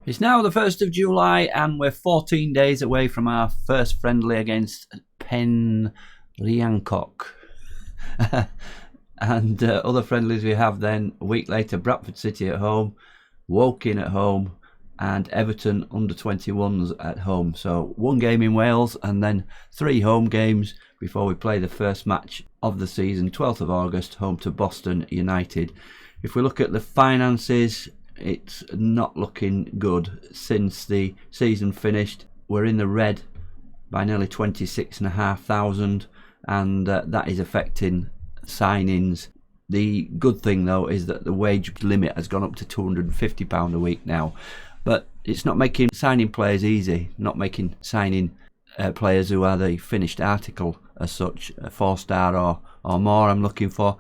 It's now the 1st of July and we're 14 days away from our first friendly against Penrhiancock. And other friendlies we have then, a week later, Bradford City at home, Woking at home, and Everton under-21s at home. So one game in Wales and then 3 home games before we play the first match of the season, 12th of August, home to Boston United. If we look at the finances, it's not looking good since the season finished. We're in the red by nearly 26,500, and that is affecting signings. The good thing though is that the wage limit has gone up to £250 a week now, but it's not making signing players easy, not making signing players who are the finished article as such, a 4-star or more I'm looking for.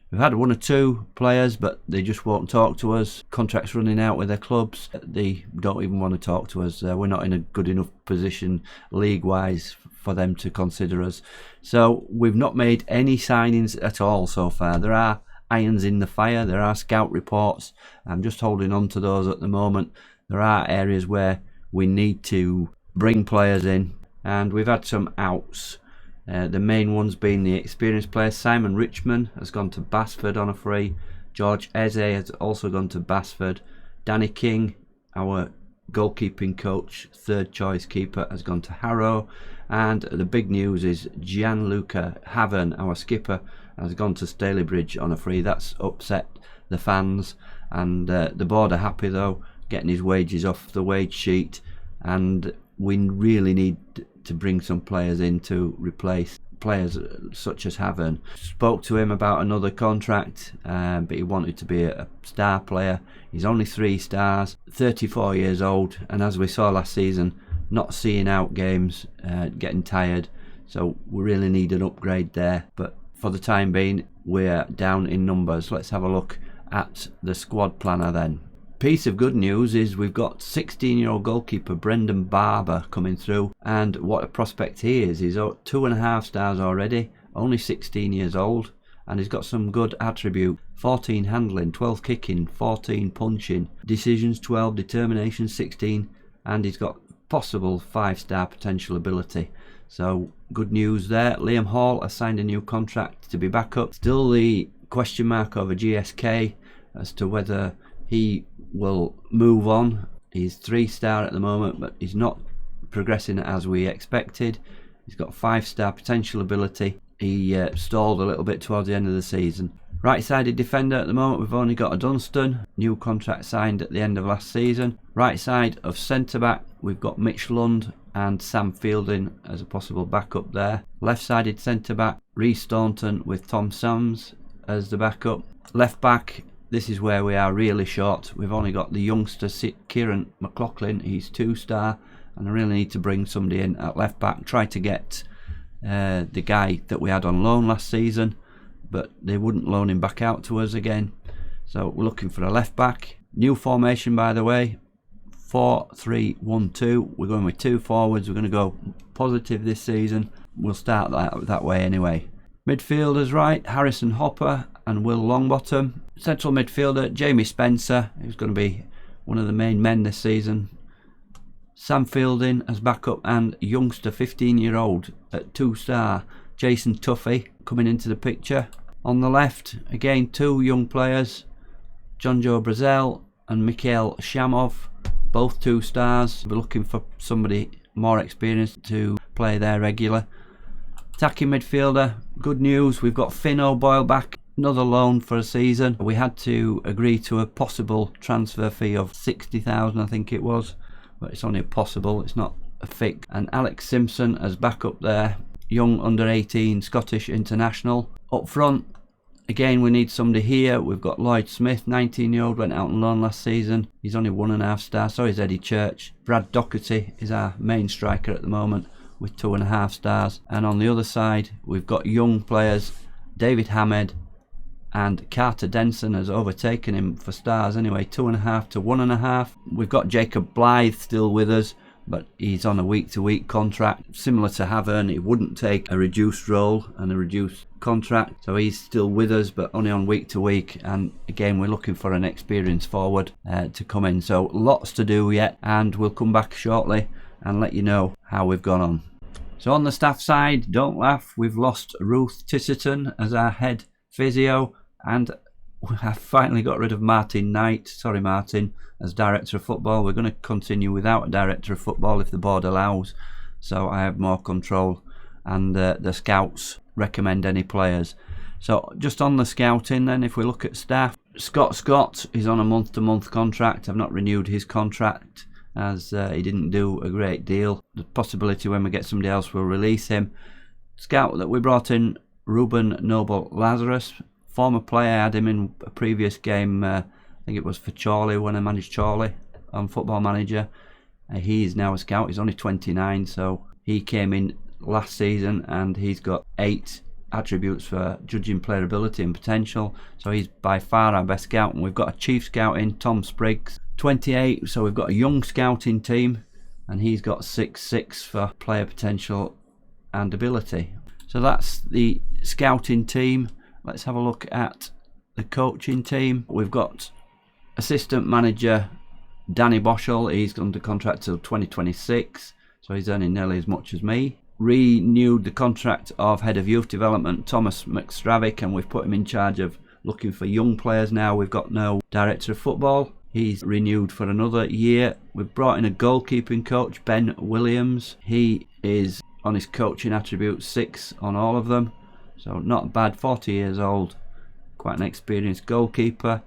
We've had 1 or 2 players, but they just won't talk to us. Contracts running out with their clubs. They don't even want to talk to us. We're not in a good enough position league-wise for them to consider us. So we've not made any signings at all so far. There are irons in the fire. There are scout reports. I'm just holding on to those at the moment. There are areas where we need to bring players in, and we've had some outs. The main ones being the experienced players. Simon Richmond has gone to Basford on a free. George Eze has also gone to Basford. Danny King, our goalkeeping coach, third choice keeper, has gone to Harrow. And the big news is Gianluca Haven, our skipper, has gone to Stalybridge on a free. That's upset the fans, and the board are happy though, getting his wages off the wage sheet, and we really need to bring some players in to replace players such as Haven. Spoke to him about another contract, but he wanted to be a star player. He's only 3 stars, 34 years old, and as we saw last season, not seeing out games, getting tired, so we really need an upgrade there. But for the time being, we're down in numbers. Let's have a look at the squad planner then. Piece of good news is we've got 16-year-old goalkeeper Brendan Barber coming through, and what a prospect he is. He's 2.5 stars already, only 16 years old, and he's got some good attribute. 14 handling, 12 kicking, 14 punching, decisions 12, determination 16, and he's got possible 5-star potential ability. So good news there. Liam Hall has signed a new contract to be back up. Still the question mark over GSK as to whether he will move on. He's 3-star at the moment, but he's not progressing as we expected. He's got 5-star potential ability. He stalled a little bit towards the end of the season. Right-sided defender at the moment, we've only got a Dunstan, new contract signed at the end of last season. Right side of centre-back, we've got Mitch Lund and Sam Fielding as a possible backup there. Left-sided centre-back, Rhys Staunton with Tom Sams as the backup. Left-back, this is where we are really short. We've only got the youngster Kieran McLaughlin. He's 2-star, and I really need to bring somebody in at left back. Try to get the guy that we had on loan last season, but they wouldn't loan him back out to us again. So we're looking for a left back. New formation, by the way, 4-3-1-2. We're going with 2 forwards. We're going to go positive this season. We'll start that way anyway. Midfielders, right, Harrison Hopper and Will Longbottom. Central midfielder, Jamie Spencer, who's going to be one of the main men this season. Sam Fielding as backup, and youngster 15-year-old at 2-star, Jason Tuffy, coming into the picture. On the left, again, 2 young players, John Joe Brazel and Mikhail Shamov, both 2-stars. We're looking for somebody more experienced to play there regular. Attacking midfielder, good news, we've got Finn O'Boyle back, another loan for a season. We had to agree to a possible transfer fee of 60,000, I think it was, but it's only a possible, it's not a fix. And Alex Simpson as backup there, young under-18 Scottish international. Up front, again, we need somebody here. We've got Lloyd Smith, 19-year-old, went out on loan last season. He's only 1.5 stars, so is Eddie Church. Brad Docherty is our main striker at the moment with 2.5 stars. And on the other side, we've got young players, David Hamed, and Carter Denson has overtaken him for stars anyway, 2.5 to 1.5. We've got Jacob Blythe still with us, but he's on a week-to-week contract. Similar to Havern, he wouldn't take a reduced role and a reduced contract, so he's still with us but only on week-to-week. And again, we're looking for an experienced forward to come in, so lots to do yet, and we'll come back shortly and let you know how we've gone on. So on the staff side, don't laugh, we've lost Ruth Tissington as our head physio, and I finally got rid of Martin Knight, sorry Martin, as director of football. We're going to continue without a director of football if the board allows, so I have more control, and the scouts recommend any players. So just on the scouting then, if we look at staff, Scott is on a month-to-month contract. I've not renewed his contract as he didn't do a great deal. The possibility when we get somebody else we'll release him. Scout that we brought in, Ruben Noble Lazarus, former player. I had him in a previous game, I think it was for Chorley when I managed Chorley on Football Manager. He is now a scout, he's only 29, so he came in last season and he's got 8 attributes for judging playability and potential, so he's by far our best scout. And we've got a chief scout in, Tom Spriggs, 28, so we've got a young scouting team, and he's got 6'6" for player potential and ability. So that's the scouting team. Let's have a look at the coaching team. We've got assistant manager Danny Boschel, he's under contract till 2026, so he's earning nearly as much as me. Renewed the contract of head of youth development Thomas McStravick, and we've put him in charge of looking for young players now. We've got no director of football. He's renewed for another year. We've brought in a goalkeeping coach, Ben Williams. He is on his coaching attributes 6 on all of them, so not bad, 40 years old, quite an experienced goalkeeper.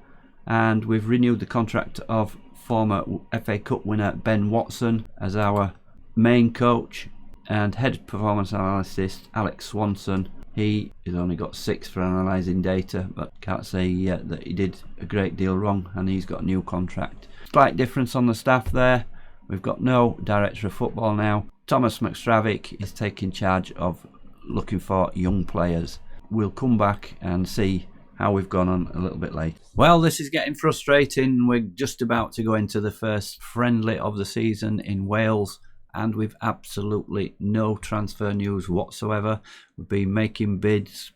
And we've renewed the contract of former FA Cup winner Ben Watson as our main coach, and head performance analyst Alex Swanson. He has only got 6 for analysing data, but can't say yet that he did a great deal wrong, and he's got a new contract. Slight difference on the staff there. We've got no director of football now. Thomas McStravick is taking charge of looking for young players. We'll come back and see how we've gone on a little bit later. Well, this is getting frustrating. We're just about to go into the first friendly of the season in Wales, and we've absolutely no transfer news whatsoever. We've been making bids,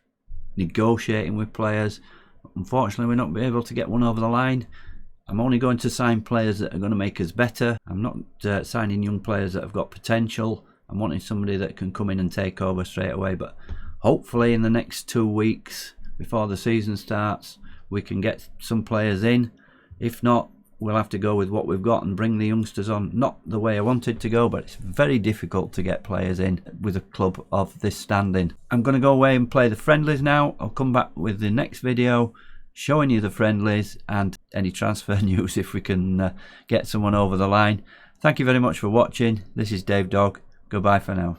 negotiating with players. Unfortunately, we're not be able to get one over the line. I'm only going to sign players that are going to make us better. I'm not signing young players that have got potential. I'm wanting somebody that can come in and take over straight away, but hopefully in the next 2 weeks before the season starts we can get some players in. If not, we'll have to go with what we've got and bring the youngsters on. Not the way I wanted to go, but it's very difficult to get players in with a club of this standing. I'm going to go away and play the friendlies now. I'll come back with the next video showing you the friendlies and any transfer news if we can get someone over the line. Thank you very much for watching. This is Dave Dog. Goodbye for now.